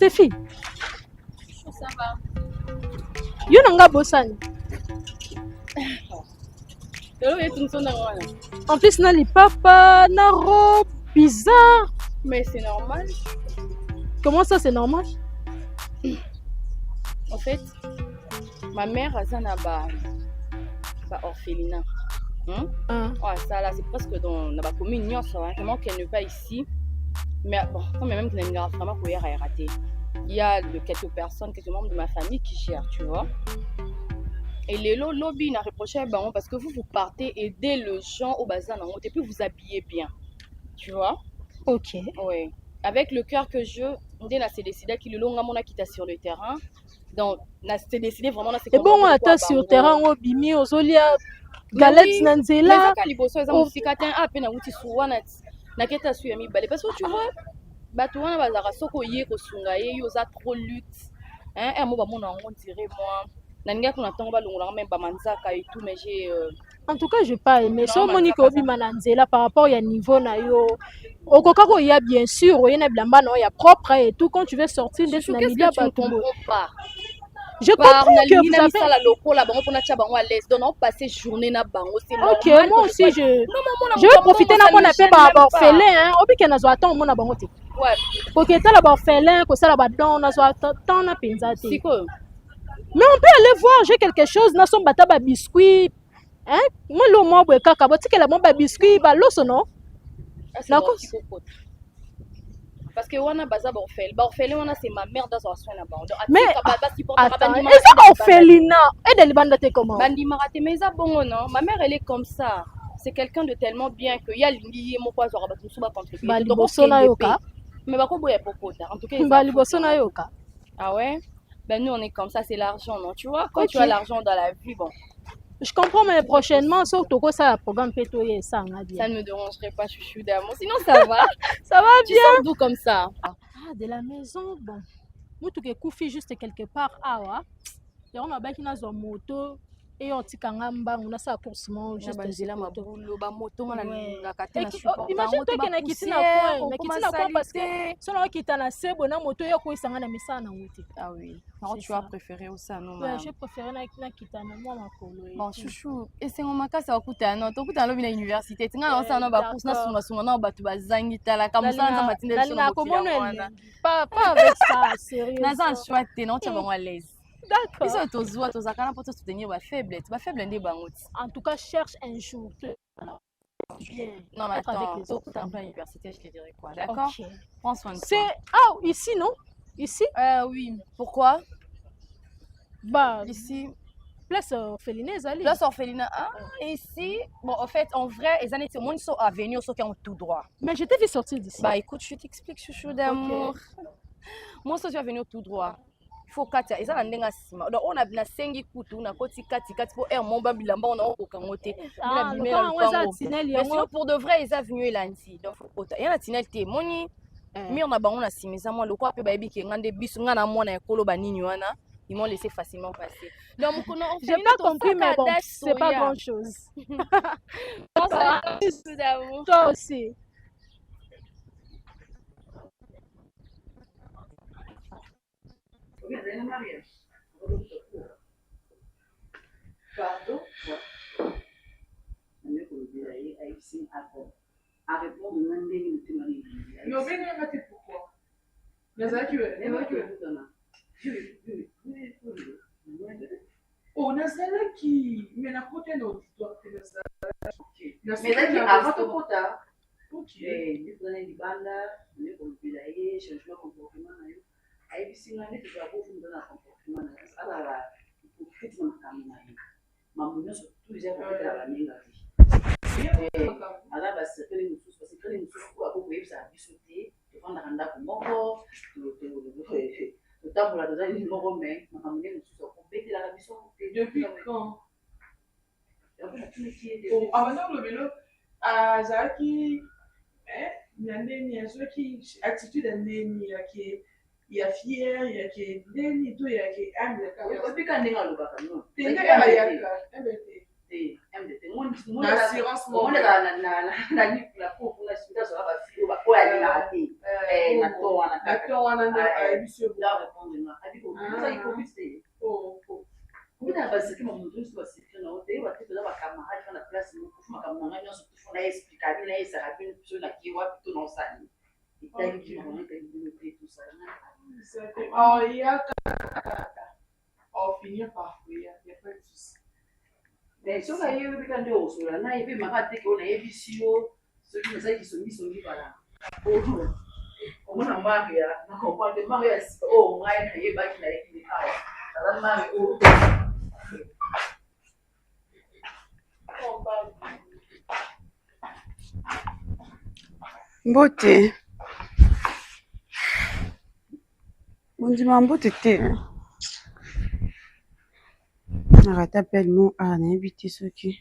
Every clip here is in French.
Stéphie. Ça va. Yo nanga bosani. En plus, na li papa, na robe bizarre. Mais c'est normal. Comment ça, c'est normal? En fait, ma mère a un orphelinat. Ouais, ça là, c'est presque dans la commune, vraiment qu'elle n'est pas ici. Mais bon, quand même que la vraiment pour y rater. Il y a quelques personnes, quelques membres de ma famille qui gèrent, tu vois. Et les lobby n'a reproché parce que vous partez aider les gens au bazar et puis vous habillez bien. Tu vois? Ok. Oui. Avec le cœur que je, on s'est décidé qu'il le long à quitter sur le terrain. Donc, on s'est décidé vraiment. Et bon, on attend sur le terrain, on bimi, on zolia, galette nanzela. Parce que tu vois, Batouana bazara soko ye ko sunga ye yo za trop lutte. Hein, moi on dirait moi. Nanga qu'on attend ba longola même ba manzaka et tout mais j'ai en tout cas, je pas aimé. So Monique obi mananzela par rapport au niveau na yo. Au kokako il y a bien sûr, il y a blamba non, il y a propre et tout quand tu veux sortir de ce milieu tu ne comprends pas. Je comprends que vous avez ça la loco là bango pona tia bango à l'aise. Donc on passer journée na bango c'est normal. OK, moi aussi je vais profiter na mon appel par orphelin hein. Obi ke na zo attend mon na bango te. Ouais. Pour que ta la orphelin ko ça la ba don na zo attend na penza te. Siko. Mais on peut aller voir, j'ai quelque chose na son bata ba biscuit. Hein? Moi le mo boe kaka boti ke la mo ba biscuit ba loso non? Na ko parce que wana baza orphelin wana c'est ma mère dans son soin là-bas. Mais attends, est-ce orphelinat et de libanda te comment? Bandi marate mais ça bon non, ma mère elle est comme ça. C'est quelqu'un de tellement bien que y a lingi mo kwa zora batu suba contribuer. Ba liboso na yoka. Mais ba ko boye pokota. En tout cas, ba liboso na yoka. Ah ouais? Ben nous on est comme ça, c'est l'argent non, tu vois? Quand tu as l'argent dans la vie, bon. Je comprends, mais prochainement, sauf que ça, programme pétoyer, ça, on a dit. Ça ne me dérangerait pas, chouchou d'amour. Sinon, ça va. Ça va bien. Tu sors d'où comme ça? Ah, de la maison, bon. Moi, tout que koufi juste quelque part, ah ouais. Il y a une moto. Et on tikangamba, on a ça coursement juste là ma boulot, ba moto on a la katana imagine toi qui na kitina point, mais kitina point parce que selon qui t'a na sebo na moto yo ko isanga na misana wuti. Ah oui. Alors tu as préféré ça non ma. Ouais, j'ai préféré na kitana moi makolo. Bon chouchou, et c'est mon makasa okuta non, to kuta lobi na université. Tinga na ça na ba course na sunga na ba tu bazangi tala comme ça na matinde sur le moto. Pas avec ça, sérieux. Na ça chouette non, tu vas à l'aise. D'accord. Ils sont tous voix, tous à canard pour te soutenir ma faiblesse. Ma faible n'est pas moute. En tout cas, cherche un jour. Non, mais attends, tu es en plein université, je te dirais quoi. D'accord? Okay. Prends soin de toi. C'est. Ah, ici, non? Ici? Oui. Pourquoi? Bah, ici. Place orphelinat, allez. Place orphelinat. Ah, ici. Bon, en fait, en vrai, les années, tout le monde sont à venir, ceux qui ont tout droit. Mais je t'ai vu sortir d'ici. Bah, écoute, je t'explique, chouchou d'amour. Okay. Moi, ceux qui ont venu tout droit. Faut katia eza na ndenga sima donc on a na sengi kutu na koti kati pour mon babilamba on a okangote na bimela mais sinon pour de vrai ils a venu elandi donc faut y a tinel te moni mais on a bango na simisa moi le quoi pe ba ebi ke ngande bisu ngana mona ekolo banini wana ils m'ont laissé facilement passer donc j'ai pas compris mais bon c'est pas grand chose toi aussi. Pardon? À répondre mais pourquoi? On a celle qui mais la côté notre mais avant tout quota. Ok. Et vous avez dit banda, on est pour le changement comportement. Aí ensina a gente já vou fundando a comportamento ela fez uma caminhada mas mulher só tu já vai dar a minha aqui ela vai se querer nos se querer nos o a pouco isso a discutir tu vai andar com moco tu tá por lá já de moco mas a mulher nos só compete lá na missão depuis quand avant le vélo à Zaki il y a ceux qui attitude qui il y a fier, il y a qui est déni, tout il y a qui est humble. Depuis quand on a le bac, non? T'es MDT. Mon assurance, mon la pauvre, la suite, ça va faire quoi aller la rater. Na Attends, on a un monsieur. Là, répondre, ça, il faut vite. Comment tu as passé que mon moto soit sécurité dans l'hôtel, ou à tes camarades dans la place, nous pouvons ma camarade, on a expliqué, on a essayé, on a qui va plutôt dans sa vie. Et tu as dit, on a dit, tout ça. Oh, il y a. On finit par fuir, il n'y a pas de souci. Mais si on a eu un peu de hausse, on a eu ma tête qu'on a eu ici, ceux qui sont mis, voilà. On a marqué, on a marqué, oh, on a eu bac qui n'a été on a marqué, oh. Mbote. Mondima mbote te. Arata pellement à n'inviter ce qui.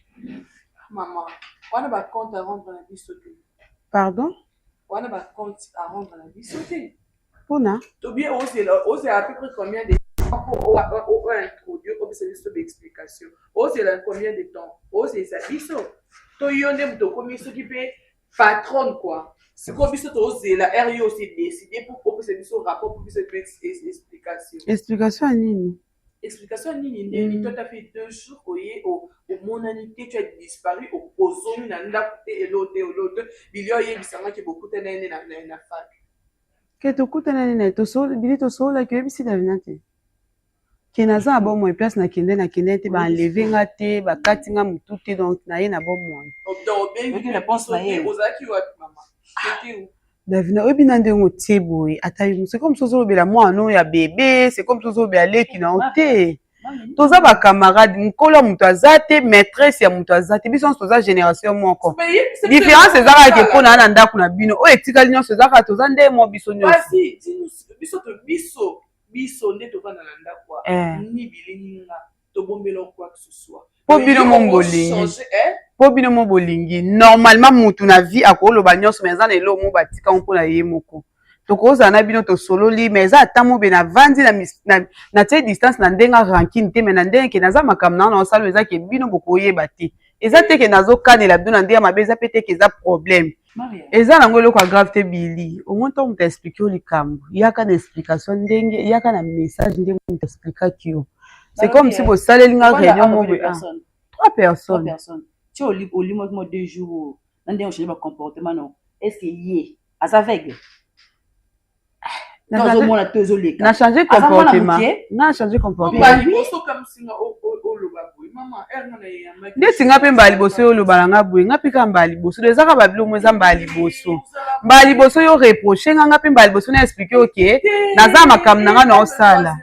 Maman, on a pas compte à rendre la vie sautée. Pardon? On a pas compte à rendre la vie sautée. Pona? Tu bien, on sait à peu près combien de temps on va introduire au service d'explication. On sait combien de temps. On sait ça. Biso. Tu y en a de combien ce qui peut patronne quoi. C'est comme si tu osais la RIO aussi décidé pour que ce soit rapport pour que ce soit explication. Explication à Nini. Explication à Nini. Toi, tu as fait 2 jours au monanité, tu as disparu au zone, et l'autre. Il y a eu qui beaucoup de na fac. Que tu coûtes un année, tu sors, billet tu sors là, que ici d'avenante. Qui n'a pas bon moins place na kende te ba enlever ngate ba katinga mututi donc na ye na bon moins. Donc bien la pense na ye. Ozaki wa maman. C'était où? Davina obi na ndengo tiebo atayi c'est comme sozo bela moi non ya bébé, c'est comme sozo bela leki na ote. Toza ba camarade mukolo mutu azate maîtresse ya mutu azate biso toza génération moko. Différence ezaka ke pona na ndako na bino o etikali nyonso ezaka toza nde mo biso nyonso. Basi biso nde to vana na ndako ni bilinga to bombela quoi que ce soit. Po bino mo bolingi. Po bino mo bolingi. Normalement mutu na vie akoloba nyonso mais ezana elo mo batika mpona ye moko. Tokoza na bino to sololi mais za tamo be na vandi na te distance na ndenga ranking te mais na ndenge na za makamna na osalo eza ke bino bokoyeba te. Eza te ke nazo kanela bino na ndenge mabeza pete ke za problème. Eza nango eloko grave te bili. Au moins on t'expliquer likambo. Yaka na explication ndenge, yaka na message ndenge on t'expliquer kio. C'est comme si vous salez l'inga réunion mo be 3 personnes. 3 personnes. Tu au lit moi 2 jours. Ndenge on change mon comportement non. Est-ce que yé à sa veille. Na changé comportement. Na changé comportement. Nde singa pe mbali boso yo loba nga boye nga pika mbali boso ezaka babilo mweza mbali boso. Mbali boso yo reprocher nga pe mbali boso na expliquer OK. Naza makam nanga na osala.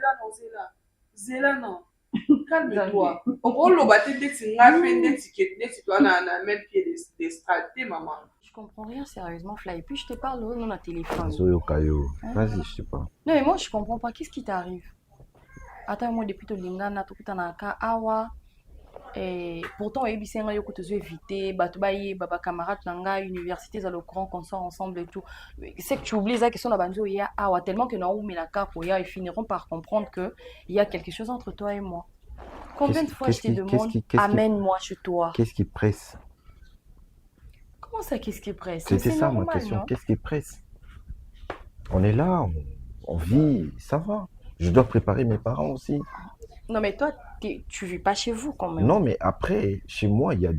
Zela non. Calme-toi. On loba te singa pe ndeti toi na mettre pied des stratégies maman. Je comprends rien sérieusement, Fly. Et puis je te parle au nom de téléphone. Vas-y, je te parle. Non, mais moi je comprends pas. Qu'est-ce qui t'arrive? Attends, moi depuis le lingana, tout le awa. Et pourtant, ABC nga yoko tozo éviter. Batubaye, baba camarade langa, université à le courant qu'on sort ensemble et tout. C'est que tu oublies la question de banjo ya awa tellement que na ou melaka koya, ils finiront par comprendre que il y a quelque chose entre toi et moi. Combien de fois je te demande, amène-moi chez toi. Qu'est-ce qui presse? Comment ça, qu'est-ce qui presse? C'était ça normal, ma question. Non? Qu'est-ce qui presse? On est là, on vit, ça va. Je dois préparer mes parents aussi. Non, mais toi, tu vis pas chez vous quand même. Non, mais après, chez moi, il y a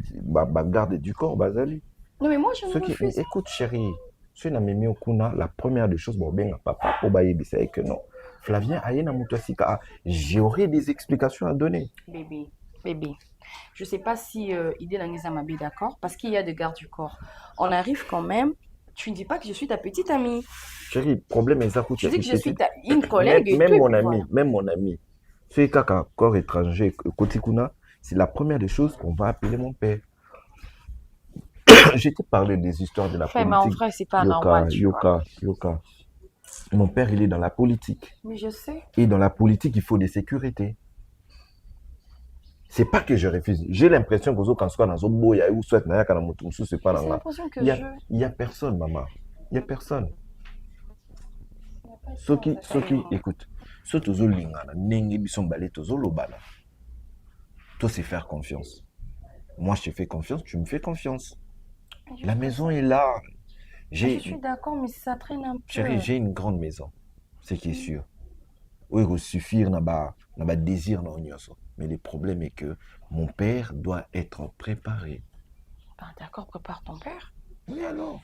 garde du corps, Bazali. Non, mais moi, je me refuse. Écoute, chérie, si na memi okuna, la première des choses, bon, ben, papa, pour bailler, c'est que non. Flavien, ayena mutosika, j'aurais des explications à donner. Bébé. Je sais pas si idée n'a ma d'accord, parce qu'il y a des gardes du corps. On arrive quand même. Tu ne dis pas que je suis ta petite amie. Chérie, problème est ça. Tu dis que je suis une collègue. Même mon ami. C'est qu'un corps étranger, Kotikuna, c'est la première des choses qu'on va appeler mon père. Je t'ai parlé des histoires de la politique. Mais en vrai, c'est pas normal. Yoka. Mon père, il est dans la politique. Mais je sais. Et dans la politique, il faut des sécurités. C'est pas que je refuse. J'ai l'impression que quand soit dans un beau, il y a ou soit c'est pas dans là. Il y a personne, maman. Il y a personne. Ceux qui écoute, ceux qui ont n'engi bison balé tozo lobala. Toi c'est faire confiance. Moi je te fais confiance, tu me fais confiance. La maison est là. Je suis d'accord, mais ça traîne un peu. Chérie, j'ai une grande maison. Ce qui est sûr. Oui, il suffire n'a pas désir non. Mais le problème est que mon père doit être préparé. Ben, d'accord, prépare ton père. Mais alors?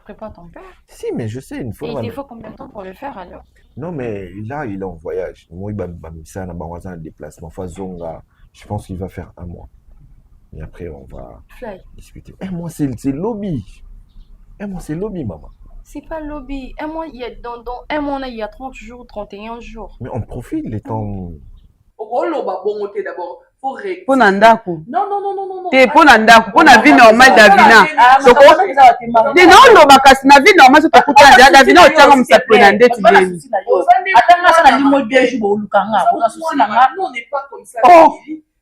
Prépare ton père. Si, mais je sais, une fois. Et il faut combien de temps pour le faire alors? Non, mais là, il est en voyage. Moi, il va un déplacement. Je pense qu'il va faire 1 mois. Et après, on va discuter. 1 mois, c'est lobby. 1 mois, c'est lobby, maman. C'est pas lobby. 1 mois, il y a dans 1 mois, il y a 30 jours, 31 jours. Mais on profite les temps. D'abord. Faut régler. Pour Nandako. Non. T'es pour Nandako. Pour la vie normale d'Avina. Non, ma casse, la vie normale, c'est pas pour Davina, au terme, ça peut l'aider. Non, on n'est pas comme ça.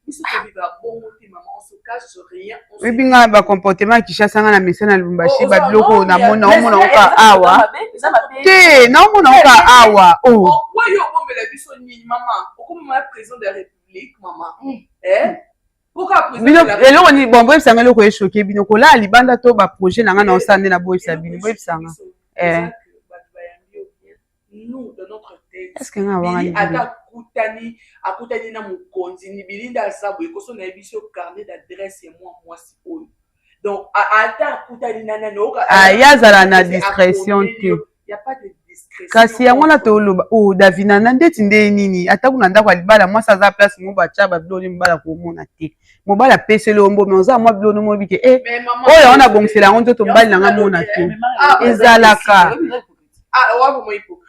Il se fait vivre bon, maman, on se cache rien. Oui, bien, bah, comportement qui chasse à la maison à Lubumbashi, bah, bloco, na mon awa. Té, non, mon awa. Oh. Pourquoi il y a un peu de la vie, maman? Pourquoi maman est président de la République, maman? Eh? Pourquoi président de la République? Et là, on dit, bon, bref, ça m'a le choqué, binoko, là, Libanda, to, bah, projet, n'a rien en sandé, na boy, sabine, bref, ça. Nous, de notre tête, est-ce qu'il y a un akutani na mukonzi ni bilinda sabo ekoso na ebiso carnet d'adresse et moi si oyo donc ata akutani nana noka yazala na discrétion te y a pas de discrétion kasi yango na to loba o Davina na ndeti nde nini ata kuna ndako alibala moi ça za place mo bacha ba biloni mbala ko mona te mo bala pese le ombo mais on za moi biloni mo bike oyo on a bongsela on to mbali na mona te ezalaka wa mo hypocrite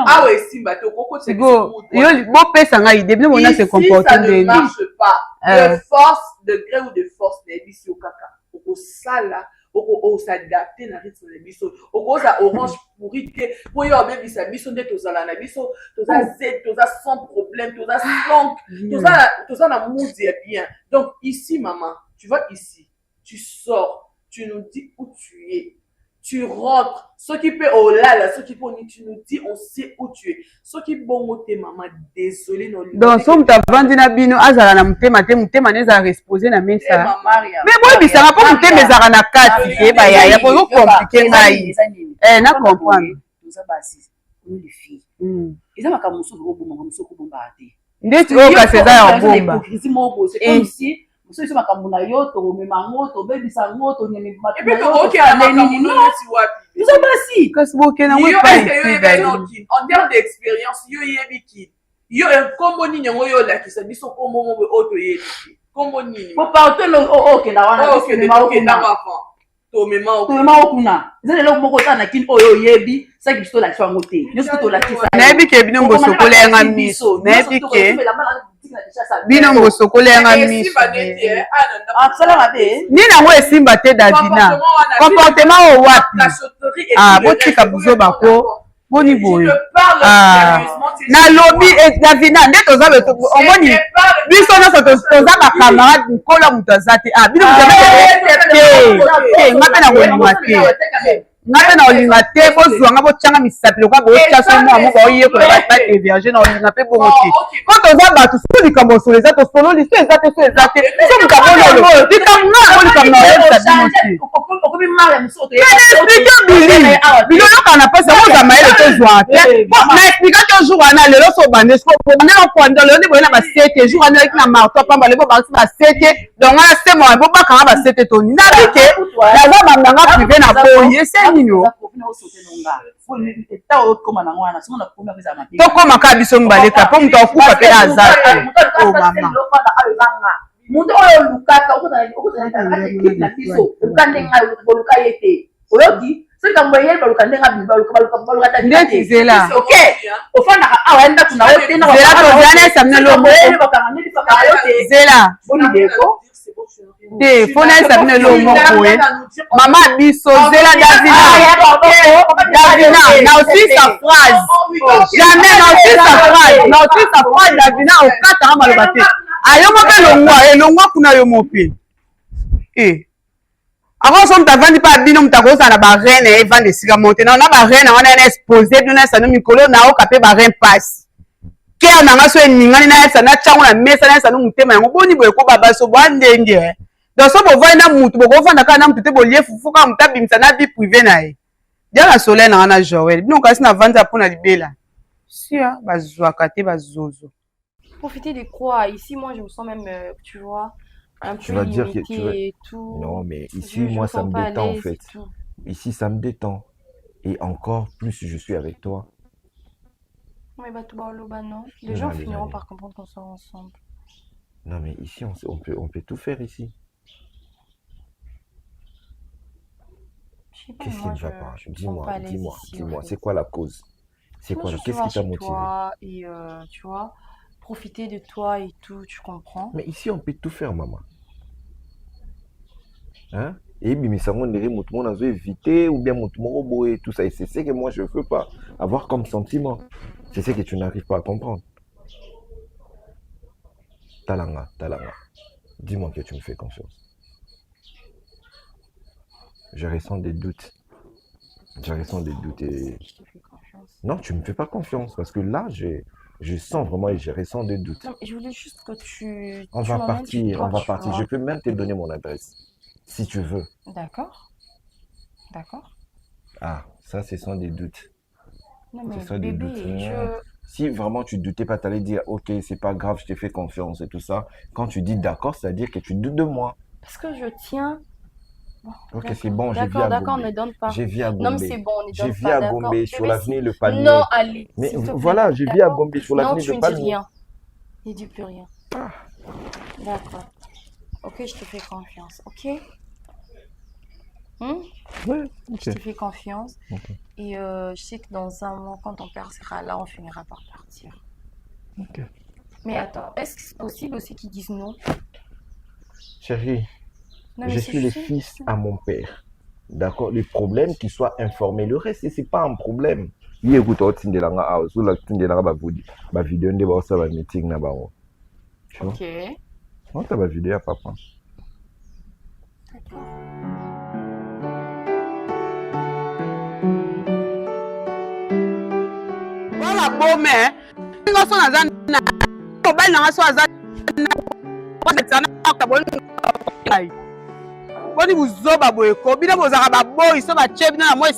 ah ouais simba to koko c'est go yo bon pesa nga idée bien on a se comporter ça ne marche pas de force de gré ou de force na biso kaka oko sala oko s'adapter na rythme na biso oko za orange pourri que pour yo même bisa biso nde tozala na biso toza z toza sans problème toza slank toza na mood ya bien donc ici maman tu vas ici tu sors tu nous dis où tu es. Tu rentres, ce qui peut au là, ce qui peut tu nous dis, on sait où tu es. Ce qui bon tes maman, désolé non. Donc somme ta vandina bino azala na mutema neza exposer na mesa. Mais moi bisanga pas mutema ezara na kati ke ba ya ko compliquer ngai. Na comprendre. Nous a basi, nous les filles. Ils ont comme muso ko bomba ate. Ndeti o ka seza ya bomba. C'est comme si so iso makambo na yo to mema ngoto bebisa ngoto nyene bato na yo to na nini nous sommes basi kasi boke na moi pas en termes d'expérience yo yebiki yo kombo nini ngoyo la kisa biso kombo mo auto yebiki kombo nini po partout no OK na wana OK na avant to mema okuna zele lo moko tana kin oyo yebi ça qui biso la kisa ngote nyoso to la kisa na yebiki bino mboso kolenga miso na yebiki bino ngosokolenga miso ni nango esimba te Davina comportement o wapi botika buzo bako boni boyo na lobi Davina nde toza omoni biso nyonso toza bacamarade nkolo moto aza te bino te ngape na kolinga te ngape na olinga te bozwanga botyanga misapi lokola bootya so mwa moko oyekola bahéberge na olinga mpe bongo te po toza bato so likambo osolo eza tosololi so eza te so eza te so likambo likambo nga yango likambo na oyebisa bino te explike bili oyoka na mpasi yango oza mayele tozwa te na explika te jour wana lelo so obande obande okwanda lelo nde boye na basete jour wana eleki na marto apamba lebo bakisi basete donc wana se moya bobakanga basete toni nabi ke naza bamanga privé na boye eseni tokoma kaka biso mbaleka mpo moto akufa mpe na aza te o mama mundo oyo lukaka okotana biso okandenga boluka ye te oyoki soki kambo eyeli baluka ndenga baluka ndeti zela ofandaka awa ndako na yo te zela tozala na esamina lomo zela te fona esabine lomo boye mama biso zela Davina na aussi sa phrase jamais na aussi sa phrase Davina okatanga maloba te ayongo mpe elongwa kuna yo mope avant so mutu avandi mpe abino mutu akozala na barene evanda esika monte na barene wana ena expose bino na esano mikolo naoka mpe barene mpasi kere nanga so eningani na esano atyango na mesa na esano motema yango boni boye kobaba so bwa ndenge donc so bovandi na mutu bokovanda kaka na mutu te bolie fufu kaka mutu abimisa na vie privé na ye dia na soleil nanga na Joel bino kasi na vandi mpona libela Sûr, bazouaka te bazozo. Profiter de quoi? Ici, moi, je me sens même, tu vois, un Tu peu vas dire que limitée tu vas... et tout. Non, mais ici, Je moi, me ça sens me pas à détend, en l'aise et fait. tout. Ici, ça me détend. Et encore plus si je suis avec toi. Mais bah, tout bas, non. Les Non, gens allez, finiront allez. par comprendre qu'on sort ensemble. Non, mais ici, on peut tout faire ici. Je sais pas, Qu'est-ce qui moi, ne je va pas? me sens pas à l'aise ici, en Dis-moi. fait. C'est quoi la cause? C'est Moi, quoi je suis Qu'est-ce qui t'a chez motivé? toi et tu vois, profiter de toi et tout, tu comprends? Mais ici, on peut tout faire, maman. Hein? Et puis, mais ça m'a dit, tout le monde a éviter ou bien tout le monde et tout ça. Et c'est ce que moi, je ne veux pas avoir comme sentiment. C'est ce que tu n'arrives pas à comprendre. Talanga. Dis-moi que tu me fais confiance. Je ressens des doutes. Et... Je te fais confiance. Non, tu ne me fais pas confiance parce que là, je sens vraiment et je ressens des doutes. Non, mais je voulais juste que tu On va m'emmènes chez partir, toi, on va tu partir. vois. Je peux même te donner mon adresse, si tu veux. D'accord. Ah, ça, ce sont des doutes. Non, Ce mais sont des doutes. bébé, Si vraiment tu ne doutais pas, tu allais dire, ok, c'est pas grave, je te fais confiance et tout ça. Quand tu dis d'accord, c'est-à-dire que tu doutes de moi. parce que je tiens. Bon, Ok, c'est bon, j'ai vu à d'accord, Gombe. ne donne pas. J'ai vu à Non, mais Gombe. c'est bon, ne J'ai donne vu pas, à d'accord. Gombe sur Bébé, l'avenue le palmier. non, allez, Mais s'il te plaît. voilà, j'ai vu à D'accord. Gombe sur Non, l'avenue tu le ne dis palmier. rien. Ne dis plus rien. D'accord. Ok, je te fais confiance, ok? Ouais, Je ok. te fais confiance. Ok. Et je sais que dans un mois, quand ton père sera là, on finira par partir. Ok. Mais attends, est-ce que c'est possible aussi qu'ils disent non? Chérie, Non, mais je c'est suis le juste- fils à mon père. D'accord? Le problème, qu'il soit informé. Le reste, c'est pas un problème. Lui, écoute, au Tindelanga House, ou la Tindelanga ba vidéo, on va faire un meeting là-bas. Tu vois? Ok. On t'a ba vidéo à papa. D'accord. Voilà, bon, mais. Nga so naza na mobali nanga so aza na boni buzoba boye ko bino bozaka baboyi so batie bino na moi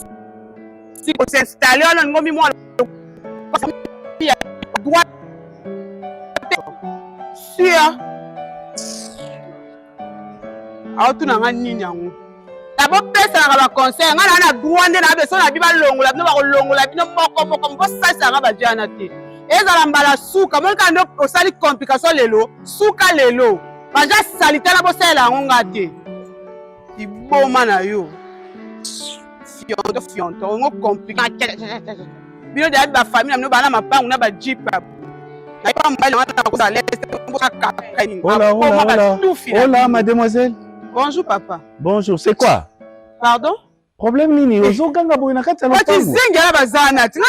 si kosinstalle wana ngomi mwana droit sûr aotunanga nini yango nabopesanaka baconseil nga naa na droit nde na beso na bi balongola bino bakolongola bino moko bosalisaka baviana te ezala mbala suka monika nde osali complication lelo suka lelo baja sali tala bosalela yango nga te liboma na yo fionto ongo compliqué bino deya bafamille na bino bana mapangu na bajipa Hola, mademoiselle. Bonjour, papa. Bonjour, c'est quoi? Pardon? Problème nini? Ozoganga boye na kati ya lopango. Batizengela bazana. Tinga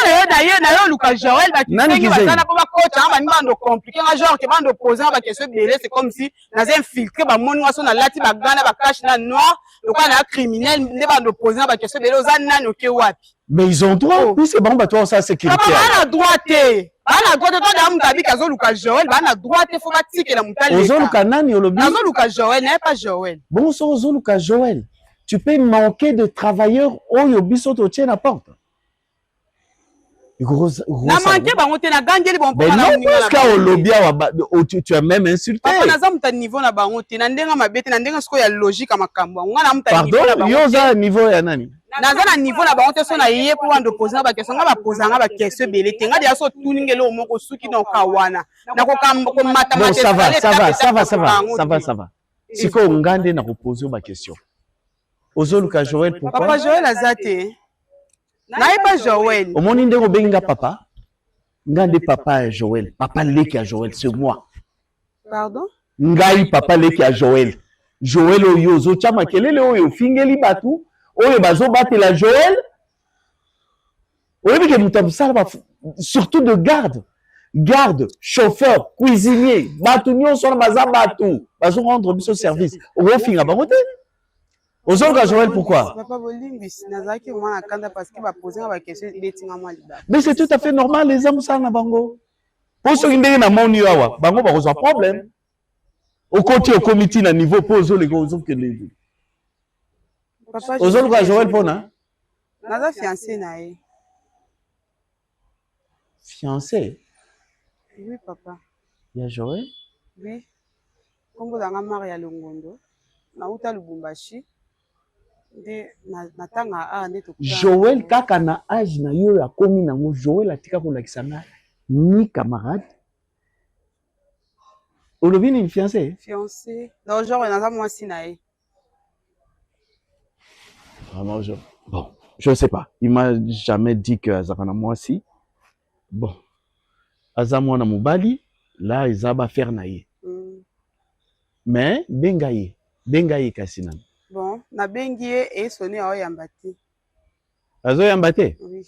na yo Luka Joël batizengi bazana po bakocha nga bando compliqué nga genre ke bando poser ba question belé c'est comme si naza infiltré ba moni waso na lati ba gana ba cache na noir loka na criminel nde bando poser ba question belé oza nani oke wapi. Mais ils ont droit. Oui, c'est bon, bah toi, ça sécurité. Papa, bana droit te. Bana droit te to da mutabi kazo Luka Joël, bana droit te faut batike na mutali. Ozo Luka nani olobi? Kazo Luka Joël, n'est pas Joël. Bon, so Ozo Luka Joël. Tu peux manquer de travailleurs oyo biso to tient la porte. Na manqué bango te na gangeli bon mais non, parce que olobi tu as même insulté. Papa naza muta niveau na bango te na ndenga mabete na ndenga siko ya logique makambo nga na muta niveau na bango. Pardon, yo za niveau ya nani? Naza na niveau na bango te so na ye po wando poser na ba question nga ba poser nga ba question belé te nga dia so tuningelo moko suki no kawana na ko mata mata. Ça va. Siko ngande na ko poser ba question. Ozo Luka Joël pourquoi? Papa Joël azate. Naïba Joël. Au monde ndeko benga papa. Ngande papa Joël. Papa leki à Joël, c'est moi. Pardon? Ngai papa leki à Joël. Joël oyo zo chama kelele oyo fingeli batu. Oyo bazo batela Joël. Oyo bike mutabusala ba surtout de garde. Garde, chauffeur, cuisinier, batu nyonso na baza batu. Bazo rendre biso service. Oyo finga bangote. Ozo Luka Joël, pourquoi? Mais c'est tout à fait normal, les hommes ça na bango. Pour ceux qui n'ont pas mon awa, bango ba un problème. Au côté au comité na niveau pose les gros que les. Ozo Luka Joël pona? Naza fiancé na ye. fiancé. Oui, papa. Il y a Joël? Oui. Kombo danga Maria Longondo. Na uta Lubumbashi. Joël kaka na âge na yo ya komi nango Joël atika kolakisa nga ni camarade. Olobi ni fiancé? Fiancé. Donc genre naza mwasi na ye. Vraiment bon, je ne sais pas. Il m'a jamais dit que azakana mwasi. Bon. Azamo na mobali là izaba faire na ye. Mais bengaye kasi nana. Bon, na bengi ye et sonné à Oyambati. Azo Yambate? Oui.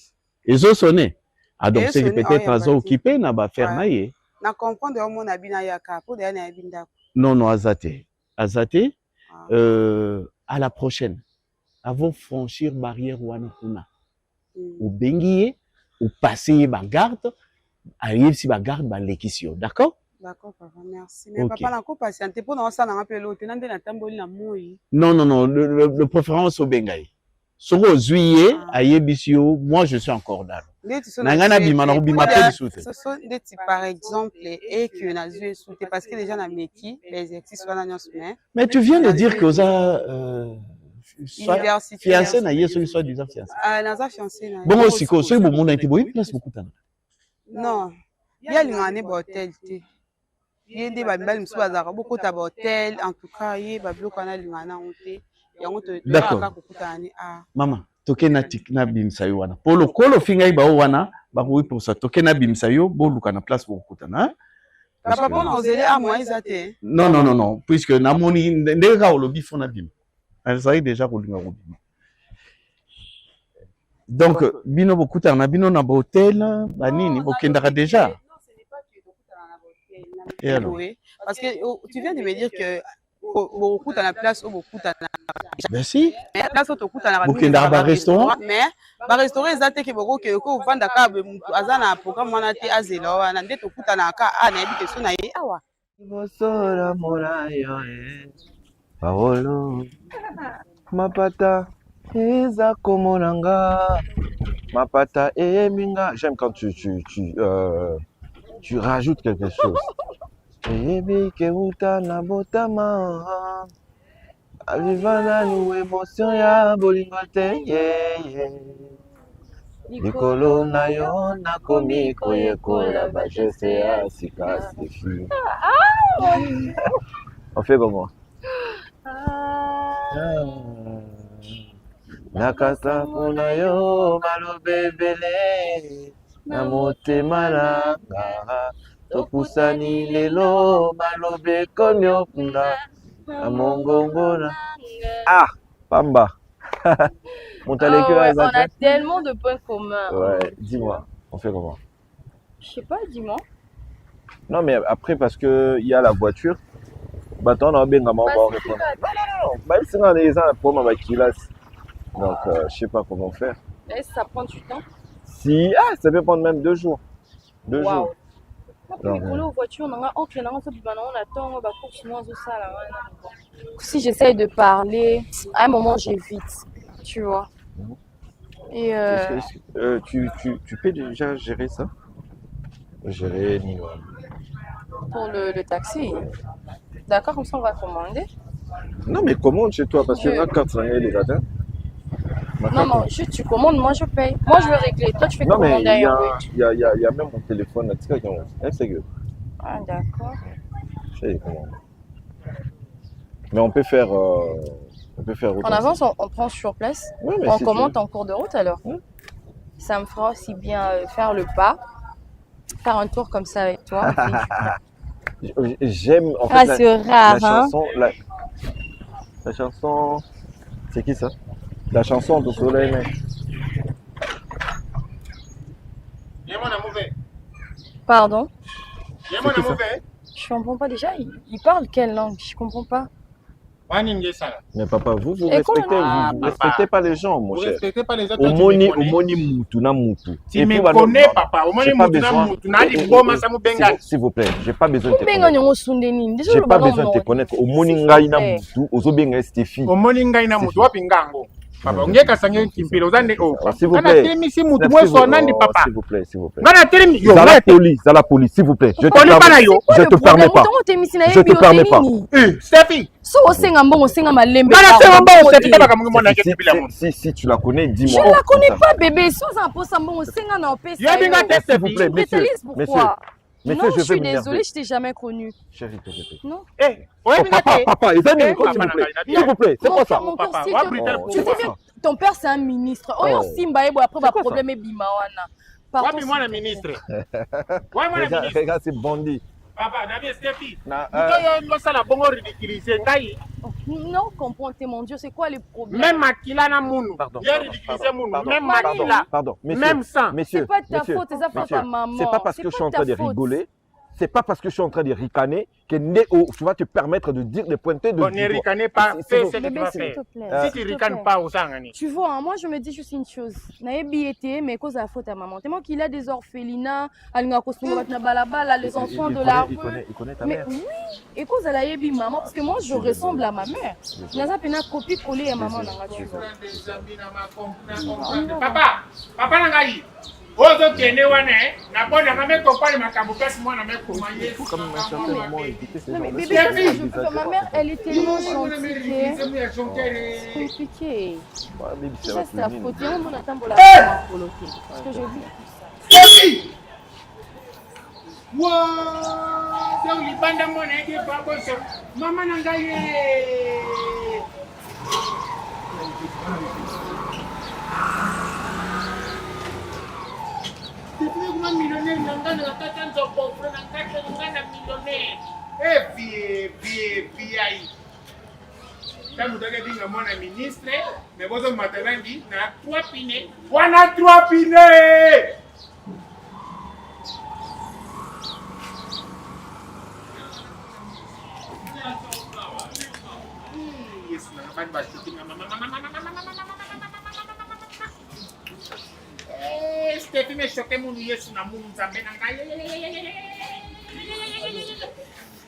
Ils ont sonné. Ah donc c'est peut-être azo occupé na ba faire na ye. Na comprendre au mon abina yaka pour de na binda. Non non azate. Azate à la prochaine. Avant franchir barrière wana kuna. Ou bengi ye ou passer ba garde, arrive si ba garde ba lekisio. D'accord? D'accord, papa, merci. Mais okay. Papa, n'a pas patienté pour nous ça n'a pas l'autre. N'a pas tamboli na moi. Non, non, non, le préférence au Bengaï. Sur au juillet, à Yebisio, moi je suis encore là. Nangana bima na bima pe disute. Ce sont des types par exemple et que na joué souté parce que les gens na meki les exercices sont na semaine. Mais tu viens de dire que ça fiancé na yeso soit déjà fiancé. Ah, na fiancé na. Bon aussi ko so bo mon été boy place beaucoup tana. Non. Il y a l'ingane hôtel té. Yende ba mbali msu bazaka beaucoup ta hôtel en tout cas ye ba bloka na lingana onté yango to ka kokutani a mama toke na tikna bimsa yo wana polo kolo finga ba wana ba ko pour ça toke na bimsa yo bo luka na place pour kokutana papa bon ozeli a moi izate non non non non puisque na moni ndeka olobi fona bim ça déjà ko linga robim donc bino bokutana bino na hôtel ba nini bokendaka déjà. Oui, parce que tu viens de me dire que beaucoup dans la place où beaucoup dans la merci mais la place où beaucoup dans la beaucoup dans le restaurant mais ba restaurant ezate ke beaucoup que ko vanda ka azana programme wana te azela wana nde to kutana ka ana yebi ke sona ye awa bosora morayo Paolo mapata eza komoranga mapata minga j'aime quand tu rajoutes quelque chose. Ebi ke uta na botama alivana nu émotion ya bolingo te Nikolo na yo na komi koyekola ba je sais asika sifi. On fait comment? Nakasa pona yo malobe bele na motema nanga topusani lelo malobe konyo punda na mongongona. Ah, Pamba. On a tellement de points communs. Ouais, dis-moi, on fait comment? Je sais pas, dis-moi. Non, mais après, parce qu'il y a la voiture, bah, on a bien comment on va répondre. Non, bah, c'est dans les ans pour ma kilas. Donc, je sais pas comment faire. Est-ce que ça prend du temps? Si, ça peut prendre même 2 jours. 2 jours. Si j'essaye de parler, à un moment j'évite, tu vois. Et tu peux déjà gérer ça? Gérer Nino. Pour le taxi. D'accord, comme ça on va commander. Non, mais commande chez toi parce que la carte ça les gars. Non, non, tu commandes, moi je paye. Moi je veux régler, toi tu fais commander. Non, mais il y a même mon téléphone là, c'est ah, d'accord. Je sais comment. Mais on peut faire. En avance, on prend sur place. Oui, on commente en cours de route alors. Ça me fera aussi bien faire le pas, faire un tour comme ça avec toi. J'aime en fait c'est rare, la chanson. La chanson. C'est qui ça? La chanson de Soleil. Pardon? Je comprends pas déjà. Il parle quelle langue? Je comprends pas. Mais papa, vous respectez pas les gens, mon cher. Vous respectez pas les autres. Omoni mutu na mutu. Tu me connais, papa. Omoni mutu na mutu. S'il vous plaît, j'ai pas besoin de te connaître. J'ai pas besoin de te connaître. Omoni ngai na mutu. Ozo benga Stéphie. Omoni ngai na mutu. Wapi ngango? Papa, on est qu'à Kimpelo, s'il vous plaît. S'il vous plaît, s'il vous plaît. C'est la police, s'il vous plaît. Je te permets pas. Je te permets pas. Steffi. Si tu la connais, dis-moi. Je la connais pas, bébé. S'il vous plaît, monsieur. Non, je suis désolée, je t'ai jamais connu. Chérie, s'il te plaît. Non. Papa, s'il vous plaît, c'est quoi ça? Tu sais bien, ton père c'est un ministre. Oh, Simba, après va problème et Bimawana. Moi le ministre. Regarde, c'est bandit. Papa, David Steffi. Non, comprends, mon Dieu, c'est quoi le problème? Même Makila na Mounou. Même Makila. Pardon, même sang. C'est pas ta faute, c'est pas ta maman. C'est pas parce que je suis en train de rigoler. C'est pas parce que je suis en train de ricaner que tu vas te permettre de dire, de pointer de. On ne ricane pas, fais ce que tu vas faire. Si tu ricanes pas, tu vois, moi je me dis juste une chose. Naïbi était, mais cause à faute à maman. Tellement qu'il a des orphelinats, les enfants de la rue. Il connaît ta mère. Mais oui, et cause à la yebi maman, parce que moi je ressemble à ma mère. Naza pena copie collée à maman. Papa Nangaï. Ozo kene wana na bona mame kopale makambo kasi mwana me komaye. Non mais bébé, ma mère elle est tellement gentille. C'est compliqué. C'est ta faute. On attend pour la coloquer. Parce que je vis. Wow, donc libanda mona eke baboso. Mama Nangaye. Millionnaire, millionnaire. Quand vous avez dit que mon ministre, mais vous avez maintenant dit, on a 3 pinés. On a 3 pinés. Steffi me choqué mon yesu na mungu nzambe na ngai.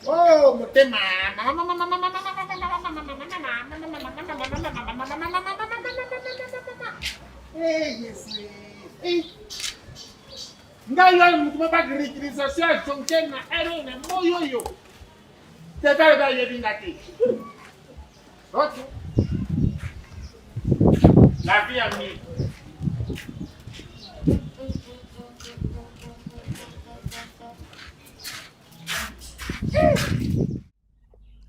Oh, motema. Yes. Ngai yo mutu ba grisation jonke na ero na moyo. Teta ba yebingati. OK. La vie a mis.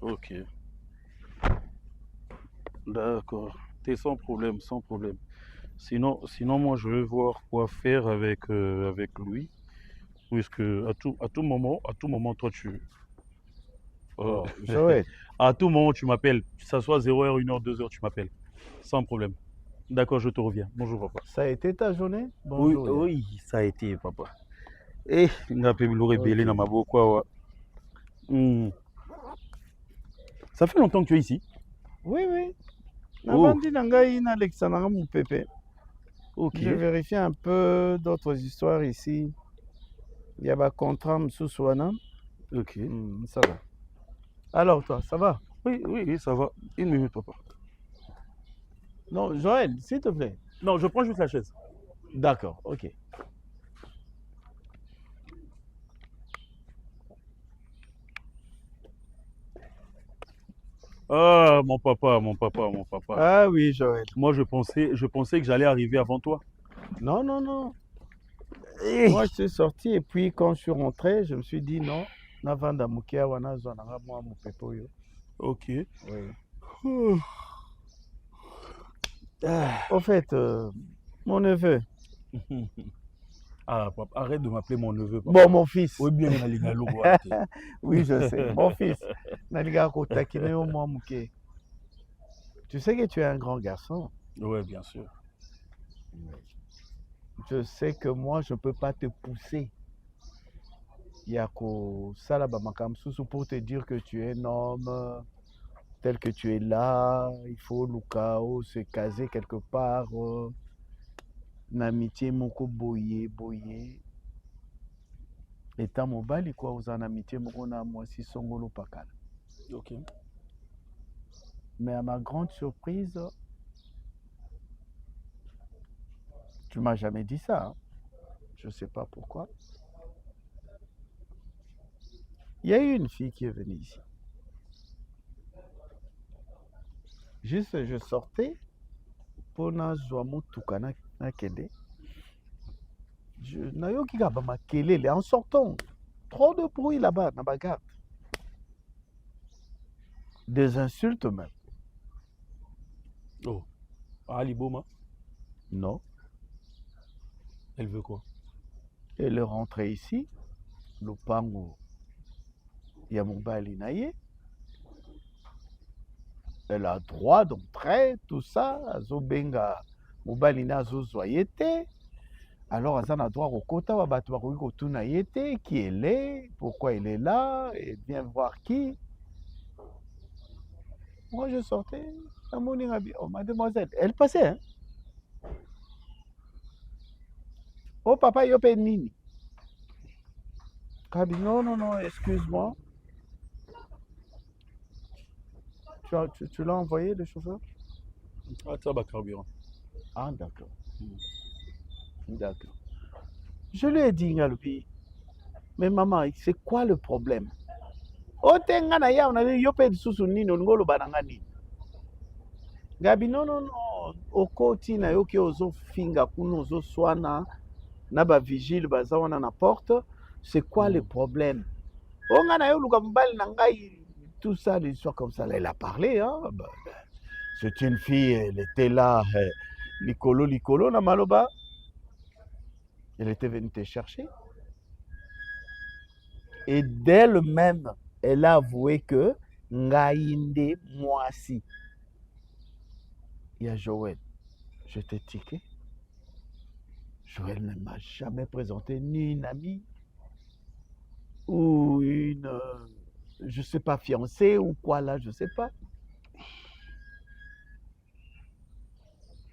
Ok. D'accord. T'es sans problème, sans problème. Sinon, moi, je vais voir quoi faire avec lui. Puisque à tout moment, toi, Joël. à tout moment, tu m'appelles. Que ça soit 0h, 1h, 2h, tu m'appelles. Sans problème. D'accord, je te reviens. Bonjour, papa. Ça a été ta journée? Bonjour. Oui, ça a été, papa. Eh, n'a pas rebellé dans ma bouche, quoi. Ça fait longtemps que tu es ici? Oui. Navandi Nangaï na Alexandra Moupépé. Ok. Je vérifie un peu d'autres histoires ici. Il y a un contrat Msoussouana. Ok. Ça va. Alors toi, ça va? Oui, ça va. 1 minute, papa. Non, Joël, s'il te plaît. Non, je prends juste la chaise. D'accord, ok. Ah, mon papa. Ah oui, Joël. Moi, je pensais que j'allais arriver avant toi. Non. Moi, je suis sorti et puis quand je suis rentré, je me suis dit non. Navanda Mukia wana zonanga moi mon pepoyo. Ok. Oui. Au fait, mon neveu. Ah, papa, arrête de m'appeler mon neveu. Papa. Bon, mon fils. Oui, bien, oui, je sais. Mon fils. Tu sais que tu es un grand garçon. Oui, bien sûr. Je sais que moi, je ne peux pas te pousser. Yako Salaba Makamsusu pour te dire que tu es un homme tel que tu es là. Il faut Lukao se caser quelque part. N'amitié moko boye. Étant mobile, quoi, vous en amitié moko na moi si songolo pakala. Ok. Mais à ma grande surprise, Tu m'as jamais dit ça. Hein. Je ne sais pas pourquoi. Il y a eu une fille qui est venue ici. Juste, je sortais pour nazwa mutuka na kende. Nayoki kaba makelele en sortant. Trop de bruit là-bas, dans la gare. Des insultes même. Oh. Ali Boma, Non. elle veut quoi? Elle est rentrée ici. Le pango. Il y a mon balinaye. Elle a droit d'entrer, tout ça. Azobenga. Mon balina azozoyete. Alors, elle a droit au quota. Qui elle est, pourquoi elle est là, et bien voir qui. Moi, je sortais. Oh, mademoiselle, elle passait. Hein? Oh, papa, il y a nini. Non, non, non, excuse-moi. Tu l'as envoyé, le chauffeur? Ah, ça va carburant. Ah, d'accord. D'accord. Je lui ai dit, Ngalupi, mais maman, c'est quoi le problème? Oh, tengana ya, on a dit, yopé de sous-nini, on ngolo banangani. Gabi, non, non, non. Okoti na yoki ozo finga kuno ozo swana na ba vigile bazawana na porte. C'est quoi le problème? Ongana yo luka mbali na ngai, tout ça, des histoires comme ça. Elle a parlé, hein. C'est une fille, elle était là, licolo na maloba. Elle était venue te chercher. Et d'elle-même, elle a avoué que ngainde moisi. Il y a Joël. Je t'ai tiqué. Joël ne m'a jamais présenté ni une amie ou une, je sais pas, fiancée ou quoi là, je sais pas.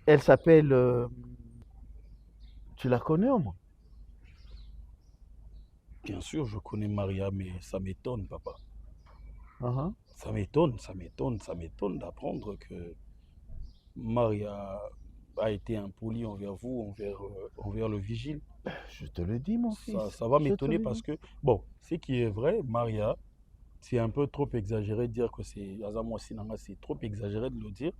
Elle s'appelle, tu la connais au moins? Bien sûr, je connais Maria, mais ça m'étonne, papa. Uh-huh. Ça m'étonne d'apprendre que Maria a été impolie envers vous, envers le vigile. Je te le dis, mon fils. Ça va m'étonner parce que, bon, ce qui est vrai, Maria, c'est un peu trop exagéré de dire que c'est Azamo Sinanga, c'est trop exagéré de le dire.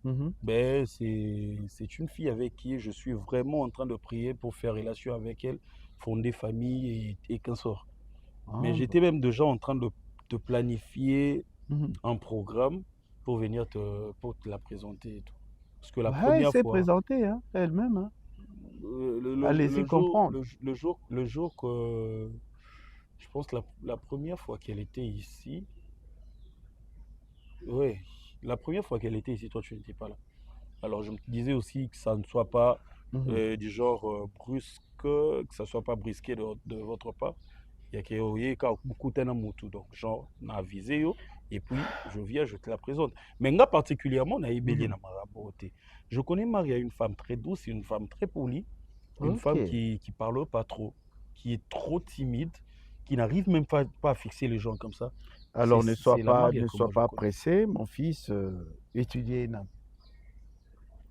Mm-hmm. Ben, c'est une fille avec qui je suis vraiment en train de prier pour faire relation avec elle, fonder famille et qu'un sort. Ah, Mais j'étais même déjà en train de planifier mm-hmm. un programme pour venir pour te la présenter et tout. Parce que la Ouais, première elle s'est fois, présentée, hein, elle-même. Hein. Allez-y comprendre. le jour que, je pense la première fois qu'elle était ici, ouais, la première fois qu'elle était ici, toi tu n'étais pas là. Alors je me disais aussi que ça ne soit pas Mm-hmm. du genre brusque, que ça ne soit pas brisqué de votre part. Il y a beaucoup de donc genre na avisé yo et puis je viens, je te la présente. Mais moi particulièrement na ibeli na maraboté. Je connais Maria, une femme très douce, une femme très polie, une femme qui parle pas trop, qui est trop timide, qui n'arrive même pas à fixer les gens comme ça. Alors ne sois pas pressé, mon fils, étudier na.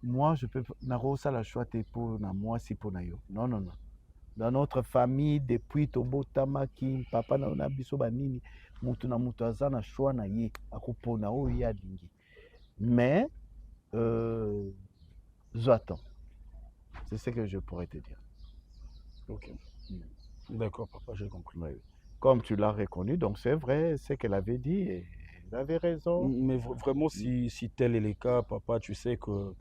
Moi je peux naro ça la choix pour na moi si pour na yo. Non non non. Dans notre famille depuis Tobotamaki, papa na ona biso banini, mutu na mutu aza na choix na ye akopona o ya dingi. Mais j'attends. C'est ce que je pourrais te dire. Ok. D'accord, papa, j'ai compris. Oui. Comme tu l'as reconnu, donc c'est vrai, ce qu'elle avait dit, et elle avait raison. Mais vraiment, si tel est le cas, papa, tu sais que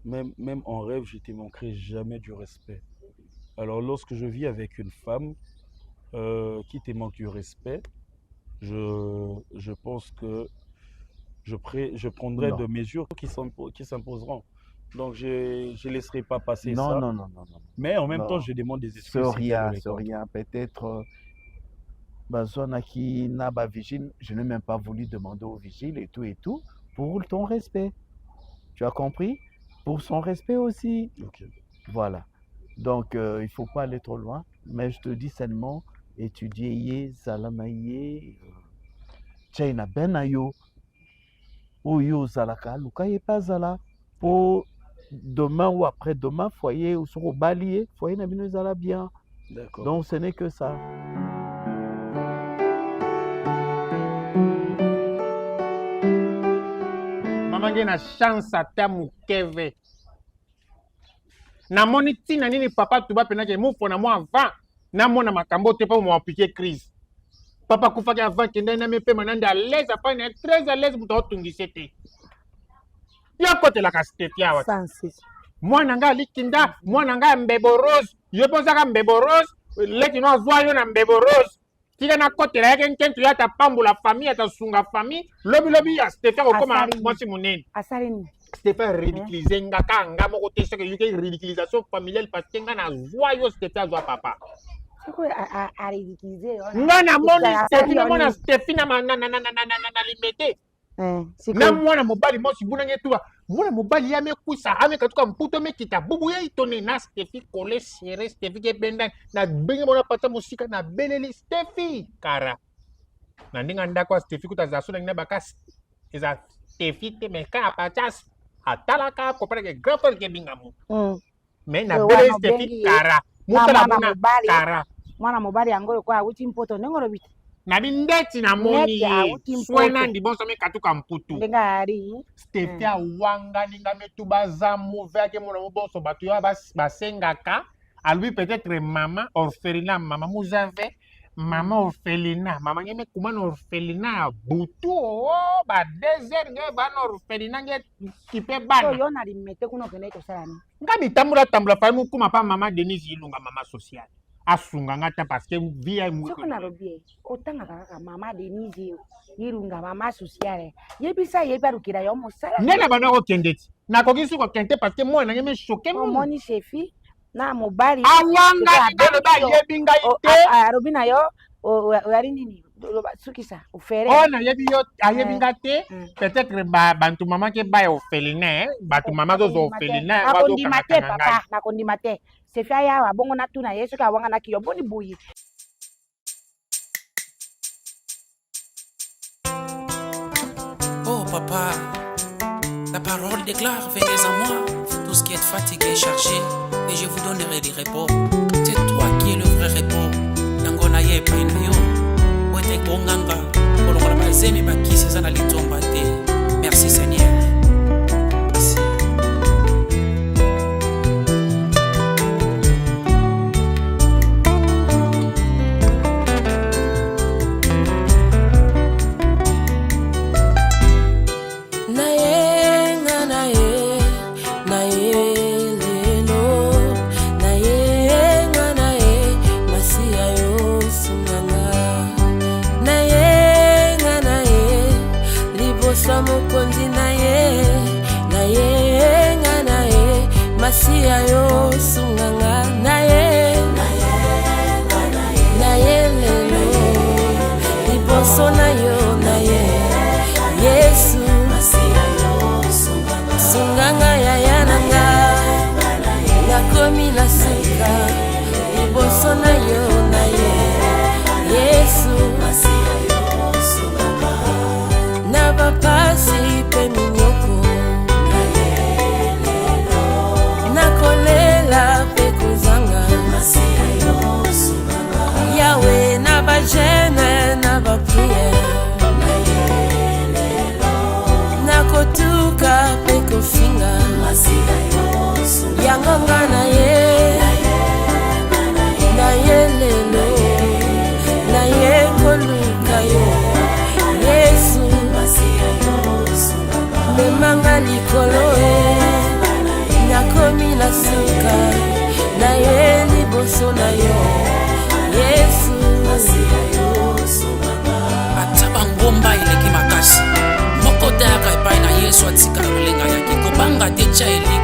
même en rêve, je ne te manquerai jamais du respect. Alors, lorsque je vis avec une femme qui te manque du respect, je pense que je prendrai de mesures qui s'imposeront. Donc, je ne laisserai pas passer ça. Non. Mais en même temps, je demande des excuses. C'est rien. Peut-être, zone qui n'a pas vigile, je n'ai même pas voulu demander au vigile et tout, pour ton respect. Tu as compris? Pour son respect aussi. Ok. Voilà. Donc, il ne faut pas aller trop loin. Mais je te dis seulement, étudier, salamaye, tchaina benayo, ou yo zalaka, luka ye pas zala, pour demain ou après-demain, foyer ou sur au balier, foyer n'a bien bien. D'accord. Donc ce n'est que ça. Maman a une chance à tamu keve. Na moni tina nini papa tuba penake mufo na moi avant. Na mona makambo te pa mo piquer crise. Papa kufaki avant kende na mepe manande à l'aise apa na très à l'aise muto tungisete. Yo kote la kastetia wa. Mwana nga likinda, mwana nga mbebo rose. Yo pensaka mbebo rose, leki no zwa yo na mbebo rose. Tika na kote la yake nkentu ya ta pambu la famille, ta sunga famille. Lobi ya Stéphane okoma mwasi munene. Asareni. Stéphane ridiculiser nga kanga moko te seke yuke ridiculisation familiale parce que nga na zwa yo Stéphane zwa papa. A ridiculiser. Nga na moni Stéphane na limete. Na mwana mobali mosi bunange tuwa. Mwana mobali ya mekusa ame katuka mputo mekita bubu ya itone na Stéphane kole serré Stéphane ke benda na benga mona pata musika na beneli Stéphane kara. Na ndinga ndako Stéphane kutazaso na bakasi. Eza Stéphane te meka apachas atalaka kopara ke grand frère ke bingamu. Mais na beneli Stéphane kara. Mutala mona kara. Mwana mobali yango kwa uti mpoto ngoro biti. Na bindeti na moni swena ndibonso me katuka mputu. Ndengari. Stéphane wanga ninga metuba za mauvais ke mona bonso batu ya basengaka. A lui peut-être maman orphelinat, maman Mouzave, maman orphelinat, maman ngeme kumana orphelinat butu oh ba désert nge ba orphelinat nge kipe bana. Yo na limete kuno kene ko sala ni. Ngabi tambula fa mu kuma pa maman Denise Ilunga mama sociale. Asunga ngata parce que via mu. Soko na robie. Otanga kaka mama Denise Ilunga mama sociale. Yebisa yebarukira yo mosala. Nena bana ko kendeti. Na ko kisu ko kente parce que moi na ngeme choquer mu. Moni chefi. Na mobali awanga ngalo ba yebinga ite arobina yo yari nini sukisa ufere ona yebi yo ayebinga te peut-être bantu mama ke ba ofelina bantu mama zo ofelina ba zo mate papa na kondi mate se fia ya wa bongo na tuna yesu ka wanga na kiyo boni buyi. Oh papa, la parole déclare, venez à moi, tout ce qui est fatigué, chargé, et je vous donnerai du repos. C'est toi qui es le vrai repos. Nangona ye painayo, wete konganga, kolongola bazemi bakisi sana litomba te. Merci Seigneur. Merci. Masia yo sunganga naye lelo liboso na yo naye Yesu masia yo sunganga ya nanga nakomi na suka liboso na yo naye Yesu masia yo sunganga na bapasi pe minyoko kolela pe kozanga masia yo sunganga Yawe na ba jeune na ba prière na yelelo na kotuka pe kofinga masia yo sunganga yanganga na yelelo na ye koluka yo Yesu masia yo sunganga memanga likolo nakomi na suka na ye liboso na yo Yesu masia yo sunganga ataba ngomba eleki makasi moko te aka epai na Yesu atika lolenga yaki kobanga te tya eli